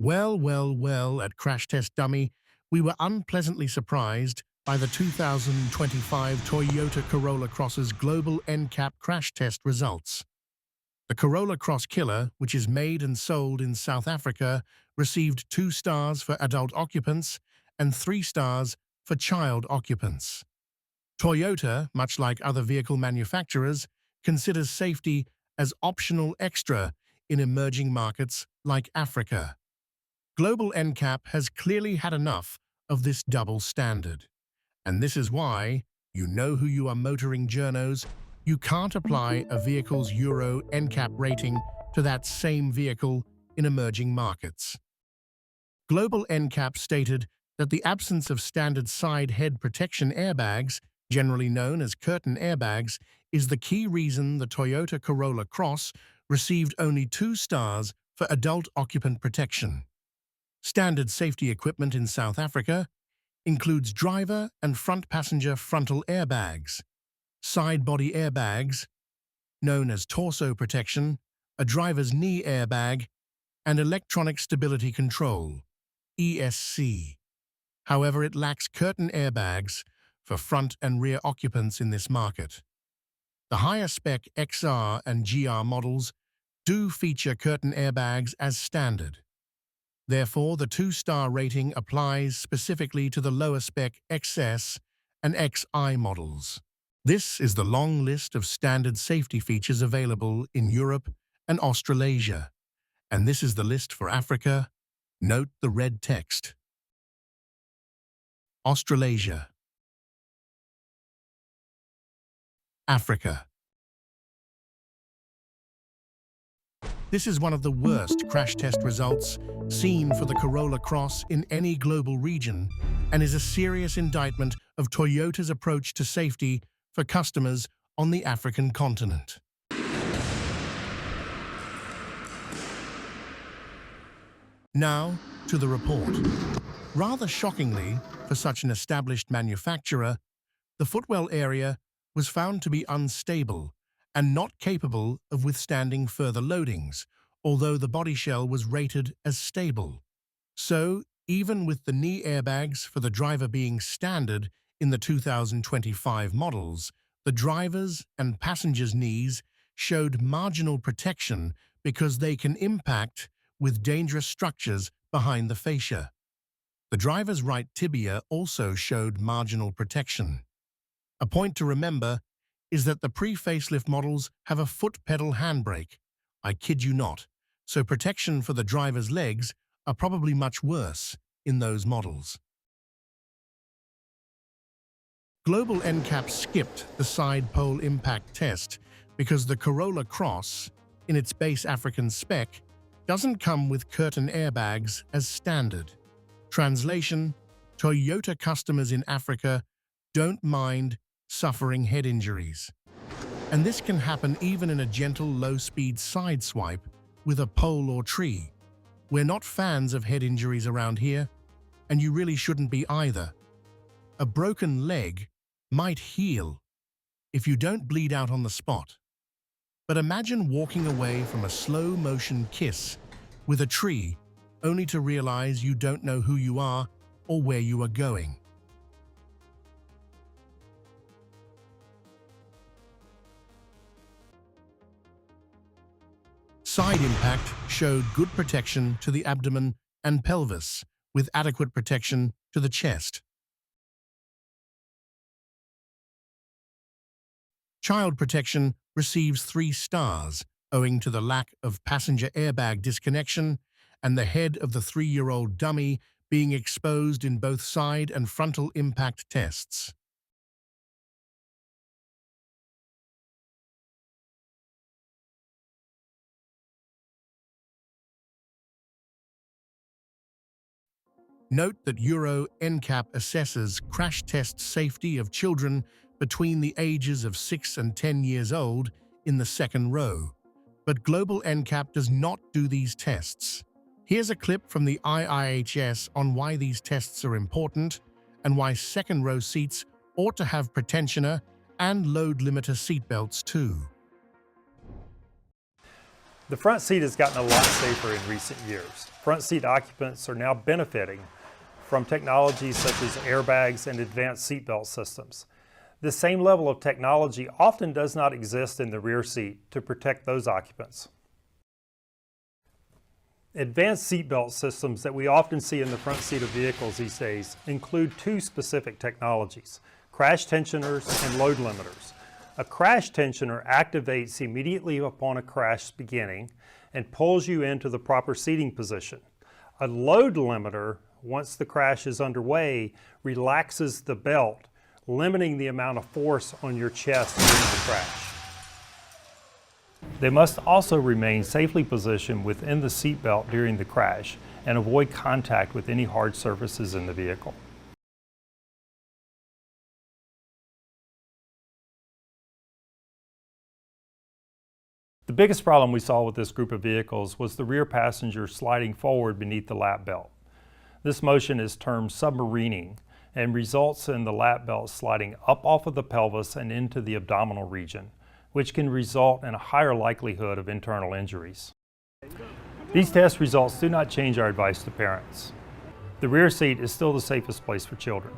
Well, at Crash Test Dummy, we were unpleasantly surprised by the 2025 Toyota Corolla Cross's Global NCAP crash test results. The Corolla Cross Killer, which is made and sold in South Africa, received 2 stars for adult occupants and 3 stars for child occupants. Toyota, much like other vehicle manufacturers, considers safety as optional extra in emerging markets like Africa. Global NCAP has clearly had enough of this double standard. And this is why, you know who you are motoring journos, you can't apply a vehicle's Euro NCAP rating to that same vehicle in emerging markets. Global NCAP stated that the absence of standard side head protection airbags, generally known as curtain airbags, is the key reason the Toyota Corolla Cross received only 2 stars for adult occupant protection. Standard safety equipment in South Africa includes driver and front passenger frontal airbags, side body airbags, known as torso protection, a driver's knee airbag, and electronic stability control, ESC. However, it lacks curtain airbags for front and rear occupants in this market. The higher spec XR and GR models do feature curtain airbags as standard. Therefore, the 2-star rating applies specifically to the lower spec XS and XI models. This is the long list of standard safety features available in Europe and Australasia. And this is the list for Africa. Note the red text. Australasia. Africa. This is one of the worst crash test results seen for the Corolla Cross in any global region and is a serious indictment of Toyota's approach to safety for customers on the African continent. Now, to the report. Rather shockingly, for such an established manufacturer, the footwell area was found to be unstable and not capable of withstanding further loadings, although the body shell was rated as stable. So, even with the knee airbags for the driver being standard in the 2025 models, the driver's and passengers' knees showed marginal protection because they can impact with dangerous structures behind the fascia. The driver's right tibia also showed marginal protection. A point to remember is that the pre-facelift models have a foot pedal handbrake. I kid you not. So protection for the driver's legs are probably much worse in those models. Global NCAP skipped the side pole impact test because the Corolla Cross, in its base African spec, doesn't come with curtain airbags as standard. Translation: Toyota customers in Africa don't mind suffering head injuries. And this can happen even in a gentle low-speed side swipe with a pole or tree. We're not fans of head injuries around here, and you really shouldn't be either. A broken leg might heal if you don't bleed out on the spot. But imagine walking away from a slow-motion kiss with a tree only to realize you don't know who you are or where you are going. Side impact showed good protection to the abdomen and pelvis, with adequate protection to the chest. Child protection receives 3 stars, owing to the lack of passenger airbag disconnection and the head of the 3-year-old dummy being exposed in both side and frontal impact tests. Note that Euro NCAP assesses crash test safety of children between the ages of 6 and 10 years old in the second row, but Global NCAP does not do these tests. Here's a clip from the IIHS on why these tests are important and why second-row seats ought to have pretensioner and load limiter seatbelts too. The front seat has gotten a lot safer in recent years. Front seat occupants are now benefiting from technologies such as airbags and advanced seatbelt systems. The same level of technology often does not exist in the rear seat to protect those occupants. Advanced seatbelt systems that we often see in the front seat of vehicles these days include two specific technologies: crash tensioners and load limiters. A crash tensioner activates immediately upon a crash beginning and pulls you into the proper seating position. A load limiter, once the crash is underway, relaxes the belt, limiting the amount of force on your chest during the crash. They must also remain safely positioned within the seat belt during the crash and avoid contact with any hard surfaces in the vehicle. The biggest problem we saw with this group of vehicles was the rear passenger sliding forward beneath the lap belt. This motion is termed submarining and results in the lap belt sliding up off of the pelvis and into the abdominal region, which can result in a higher likelihood of internal injuries. These test results do not change our advice to parents. The rear seat is still the safest place for children.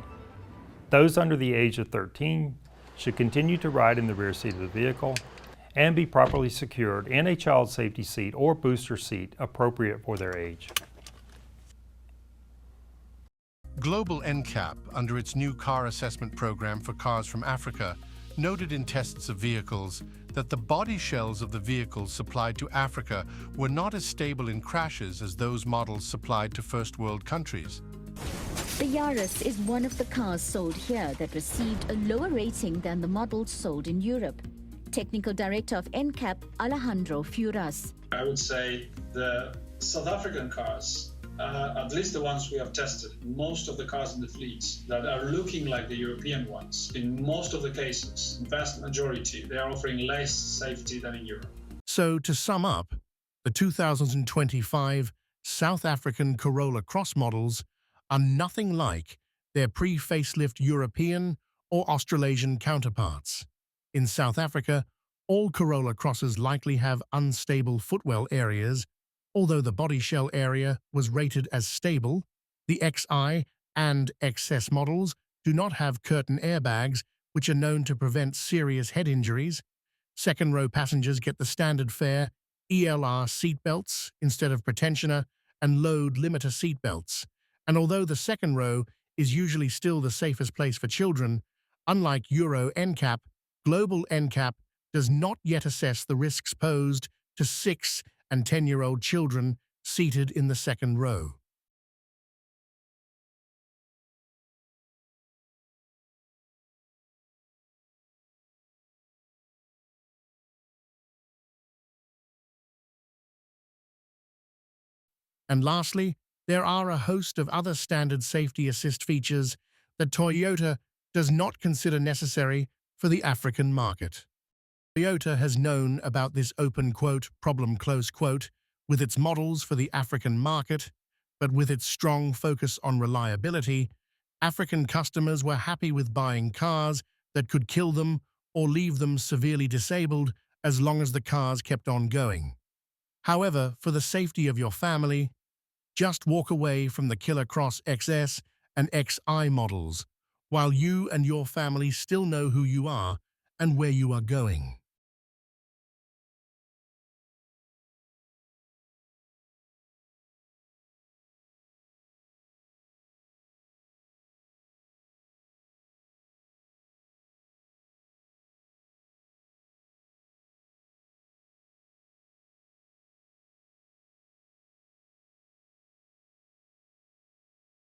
Those under the age of 13 should continue to ride in the rear seat of the vehicle and be properly secured in a child safety seat or booster seat appropriate for their age. Global NCAP, under its new car assessment program for cars from Africa, noted in tests of vehicles that the body shells of the vehicles supplied to Africa were not as stable in crashes as those models supplied to first world countries. The Yaris is one of the cars sold here that received a lower rating than the models sold in Europe. Technical Director of NCAP, Alejandro Furas. I would say the South African cars, at least the ones we have tested, most of the cars in the fleets that are looking like the European ones, in most of the cases, vast majority, they are offering less safety than in Europe. So, to sum up, the 2025 South African Corolla Cross models are nothing like their pre-facelift European or Australasian counterparts. In South Africa, all Corolla Crosses likely have unstable footwell areas. Although the body shell area was rated as stable, the XI and XS models do not have curtain airbags, which are known to prevent serious head injuries. Second-row passengers get the standard fare ELR seatbelts instead of pretensioner and load limiter seatbelts. And although the second row is usually still the safest place for children, unlike Euro NCAP, Global NCAP does not yet assess the risks posed to 6- and 10-year-old children seated in the second row. And lastly, there are a host of other standard safety assist features that Toyota does not consider necessary for the African market. Toyota has known about this open quote, problem close quote, with its models for the African market, but with its strong focus on reliability, African customers were happy with buying cars that could kill them or leave them severely disabled as long as the cars kept on going. However, for the safety of your family, just walk away from the Killer Cross XS and XI models, while you and your family still know who you are and where you are going.